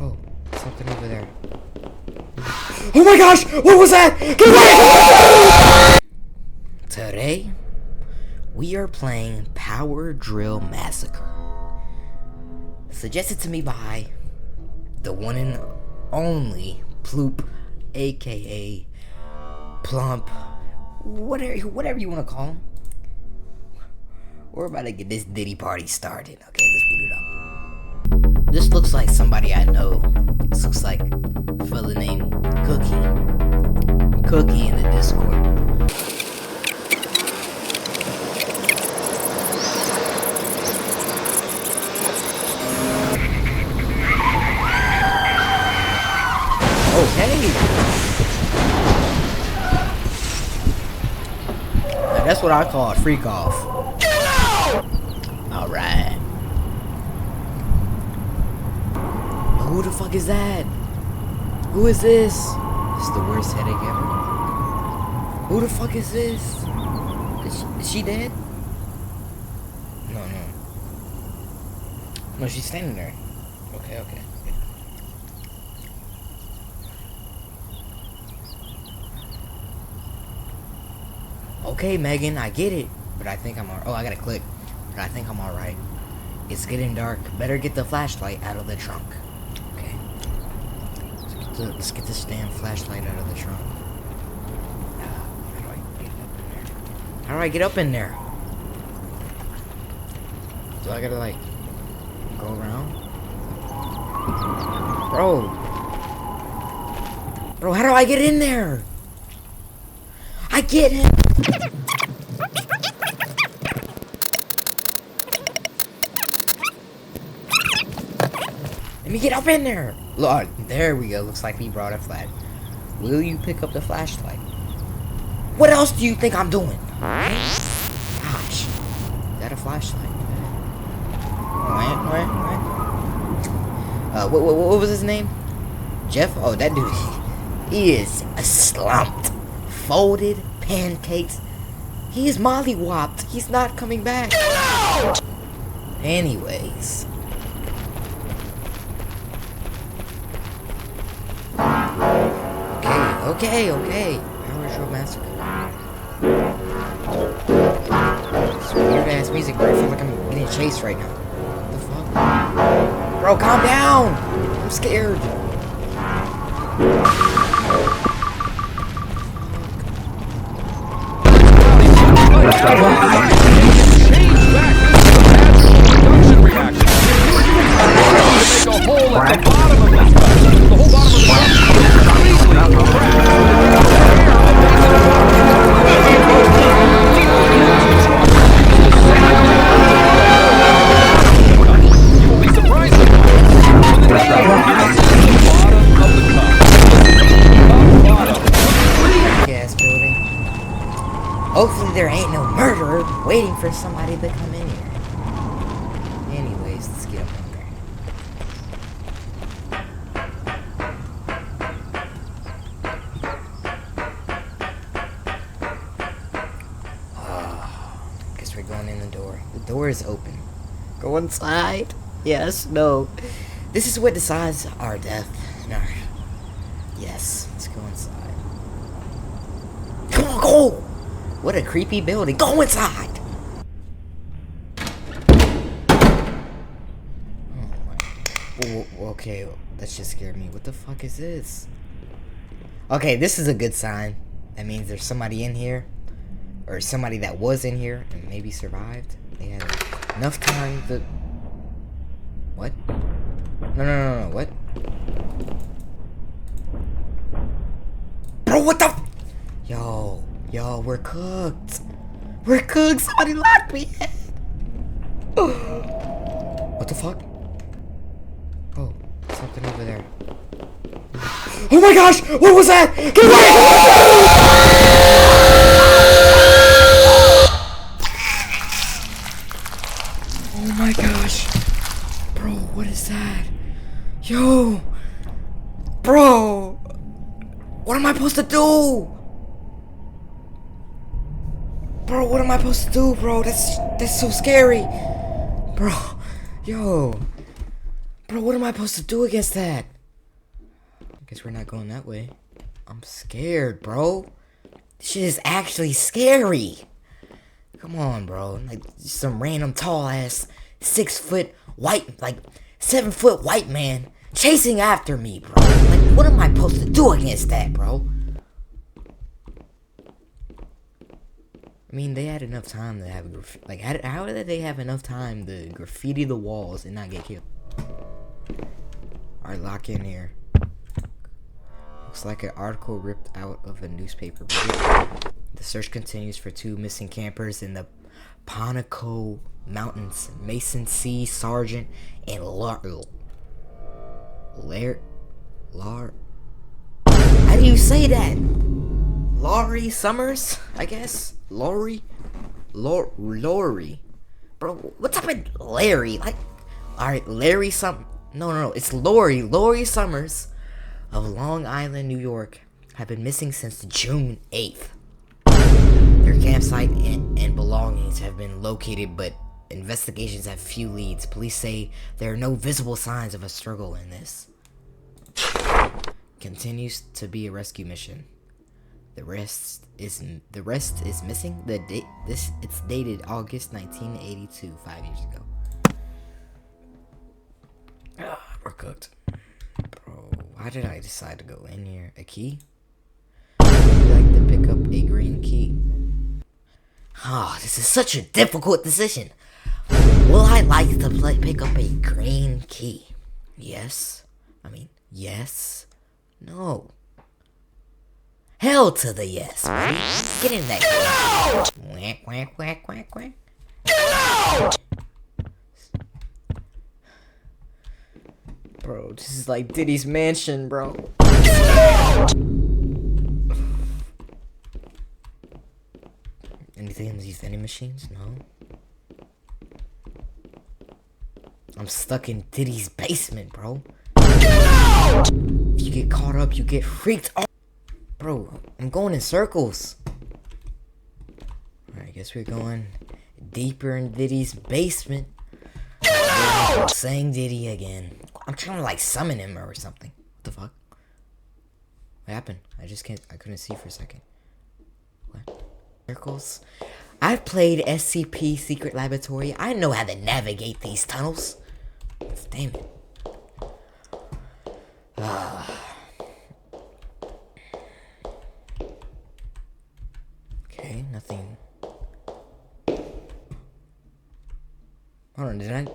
Oh, something over there. Oh my gosh! What was that? Get away! Today, we are playing Power Drill Massacre. Suggested to me by the one and only Ploop, aka Plump, whatever you want to call him. We're about to get this Diddy party started. Okay, let's boot it up. This looks like somebody I know. This looks like a fella named Cookie in the Discord. Oh, hey! Now, that's what I call a freak off. Alright. Who the fuck is that? Who is this? This is the worst headache ever. Who the fuck is this? Is she dead? No. No, she's standing there. Okay. Okay, Megan, I get it. But I think I'm alright. Oh, I gotta click. But I think I'm alright. It's getting dark. Better get the flashlight out of the trunk. Okay. Let's get this damn flashlight out of the trunk. How do I get up in there? Do I gotta, like, go around? Bro, how do I get in there? I get it! Let me get up in there! Lord, there we go. Looks like we brought it flat. Will you pick up the flashlight? What else do you think I'm doing? Gosh. Is that a flashlight? What was his name? Jeff? Oh, that dude. He is slumped. Folded. Pancakes. He is mollywopped. He's not coming back. Anyways. Okay. Power Drill Massacre. This weird ass music, bro. I feel like I'm getting chased right now. What the fuck? Bro, calm down! I'm scared. Hopefully there ain't no murderer waiting for somebody to come in here. Anyways, let's get up there. Guess we're going in the door. The door is open. Go inside? Yes, no. This is what decides our death. No. Yes, let's go inside. Come on, go! What a creepy building. Go inside! Oh, okay, that just scared me. What the fuck is this? Okay, this is a good sign. That means there's somebody in here. Or somebody that was in here and maybe survived. They had enough time to... What? No. What? Bro, what the... Yo, we're cooked. We're cooked. Somebody locked me in. What the fuck? Oh, something over there. Oh my gosh! What was that? Get away! Oh my gosh. Bro, what is that? Yo! Bro! What am I supposed to do? Bro, what am I supposed to do, bro? That's so scary. Bro, yo. Bro, what am I supposed to do against that? I guess we're not going that way. I'm scared, bro. This shit is actually scary. Come on, bro. Like, some random tall ass 6 foot white, like 7 foot white man chasing after me, bro. Like, what am I supposed to do against that, bro? I mean, they had enough time to have like, how did they have enough time to graffiti the walls and not get killed? Alright, lock in here. Looks like an article ripped out of a newspaper. The search continues for 2 missing campers in the Panaco Mountains. Mason C. Sargent and How do you say that? Laurie Summers, I guess? Laurie? Bro, what's up with Larry? Like, alright, Larry No, it's Laurie Summers of Long Island, New York, have been missing since June 8th. Their campsite and belongings have been located, but investigations have few leads. Police say there are no visible signs of a struggle in this. Continues to be a rescue mission. The rest is missing. It's dated August 1982, 5 years ago. We're cooked. Bro, why did I decide to go in here? A key? I'd like to pick up a green key. Oh, this is such a difficult decision. Will I like to pick up a green key? Yes. Yes. No. Hell to the yes, buddy. Get in that. Quack, quack, quack, quack, quack. Bro, this is like Diddy's mansion, bro. Anything in these vending machines? No. I'm stuck in Diddy's basement, bro. If you get caught up, you get freaked out. Bro, I'm going in circles. Alright, I guess we're going deeper in Diddy's basement. Saying Diddy again. I'm trying to like summon him or something. What the fuck? What happened? I couldn't see for a second. What? Circles? I've played SCP Secret Laboratory. I know how to navigate these tunnels. Damn it. Okay, nothing. Hold on, did I?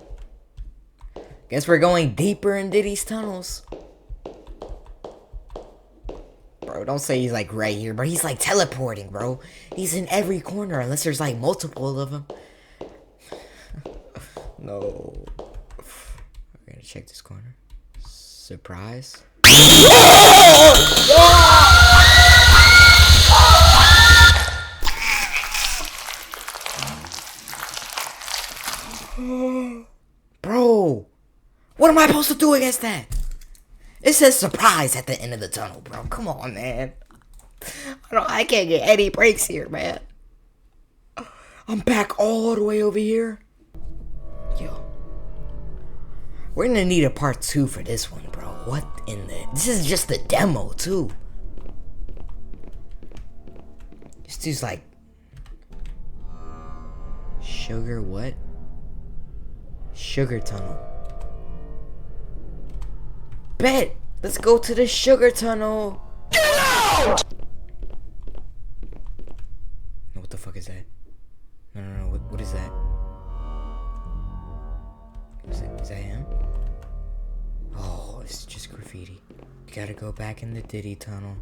Guess we're going deeper in Diddy's tunnels. Bro, don't say he's like right here, bro. He's like teleporting, bro. He's in every corner unless there's like multiple of them. No. We're gonna check this corner. Surprise. Bro, what am I supposed to do against that? It says surprise at the end of the tunnel, bro. Come on, man. I can't get any breaks here, man. I'm back all the way over here. Yo. We're gonna need a part 2 for this one, bro. What in the... This is just the demo, too. This dude's like... Sugar what? Sugar tunnel. Bet! Let's go to the sugar tunnel! What the fuck is that? No, what is that? Is that him? Oh, it's just graffiti. You gotta go back in the Diddy tunnel.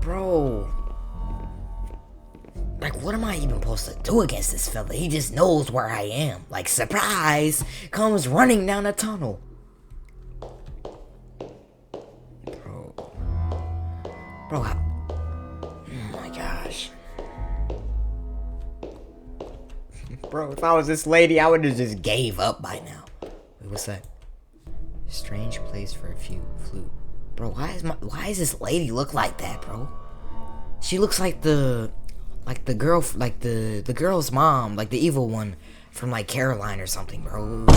Bro! Like, what am I even supposed to do against this fella? He just knows where I am. Like, surprise! Comes running down the tunnel. Bro, oh my gosh. Bro, if I was this lady, I would have just gave up by now. Wait, what's that? Strange place for a flute. Bro, why does this lady look like that, bro? She looks like the girl's mom, like the evil one from like Caroline or something, bro. I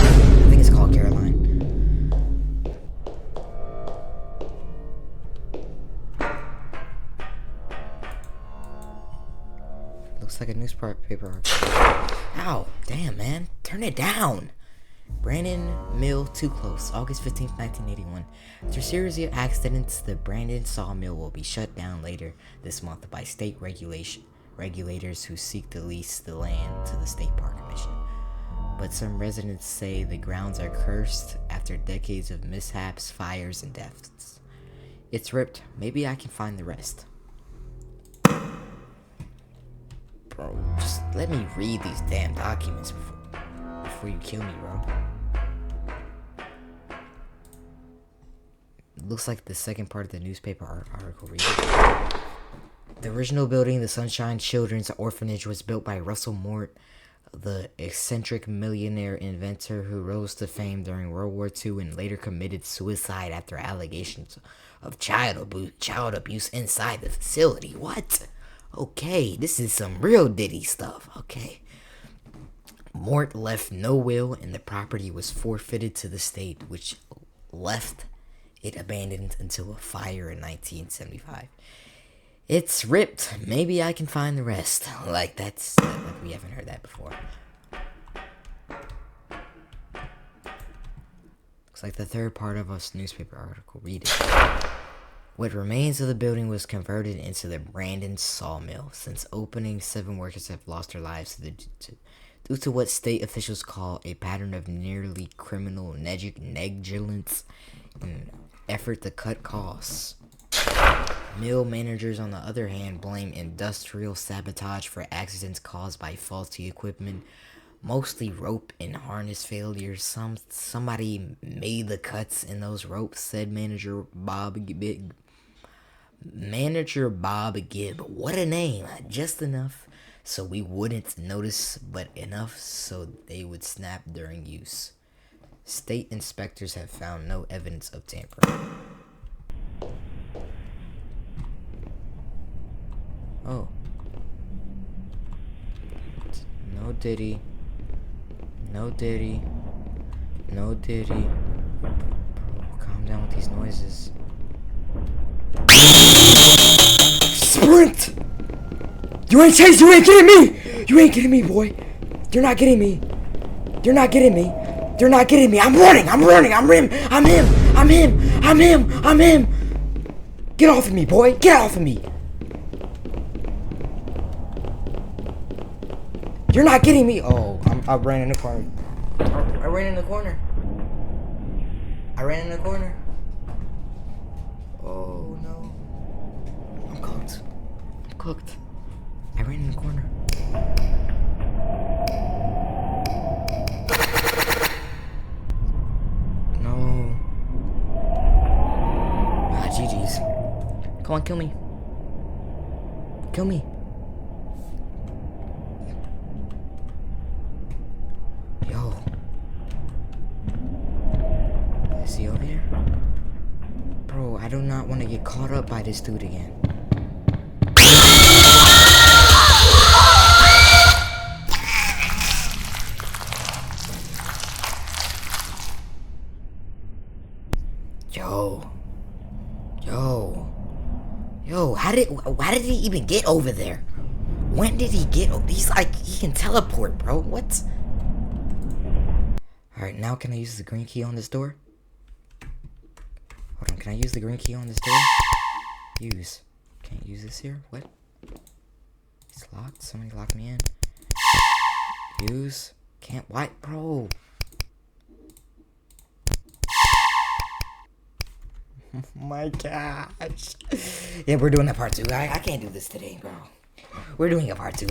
think it's called Caroline. Looks like a newspaper. Ow, damn, man. Turn it down. Brandon Mill Too Close, August 15th, 1981. After a series of accidents, the Brandon sawmill will be shut down later this month by state regulators who seek to lease the land to the State Park Commission. But some residents say the grounds are cursed after decades of mishaps, fires, and deaths. It's ripped. Maybe I can find the rest. Bro, just let me read these damn documents before you kill me, bro. Looks like the second part of the newspaper article reads. The original building, the Sunshine Children's Orphanage, was built by Russell Mort, the eccentric millionaire inventor who rose to fame during World War II and later committed suicide after allegations of child abuse inside the facility. What? Okay, this is some real Diddy stuff. Okay. Mort left no will and the property was forfeited to the state, which left it abandoned until a fire in 1975. It's ripped. Maybe I can find the rest. Like we haven't heard that before. Looks like the third part of this newspaper article. Read it. What remains of the building was converted into the Brandon Sawmill. Since opening, 7 workers have lost their lives due to what state officials call a pattern of nearly criminal negligence in effort to cut costs. Mill managers, on the other hand, blame industrial sabotage for accidents caused by faulty equipment, mostly rope and harness failures. Somebody made the cuts in those ropes, said Manager Bob Gibb. What a name. Just enough so we wouldn't notice, but enough so they would snap during use. State inspectors have found no evidence of tampering. Oh. No Diddy. No Diddy. No Diddy. Bro, calm down with these noises. Sprint! You ain't chasing, you ain't getting me! You ain't getting me, boy. You're not getting me. You're not getting me. You're not getting me. I'm running. I'm him. Get off of me, boy. Get off of me. You're not getting me. Oh, I ran in the corner. I ran in the corner. Oh, no. I'm cooked. I ran in the corner. No. GG's. Come on, kill me. Yo. Is he over here? Bro, I do not want to get caught up by this dude again. Yo, how did he even get over there? When did he get over? He's like, he can teleport, bro. What? Alright, now can I use the green key on this door? Hold on, can I use the green key on this door? Use. Can't use this here? What? It's locked? Somebody locked me in. Use. Can't. Why? Bro. Oh my gosh. Yeah, we're doing a part 2. I can't do this today, bro. We're doing a part 2.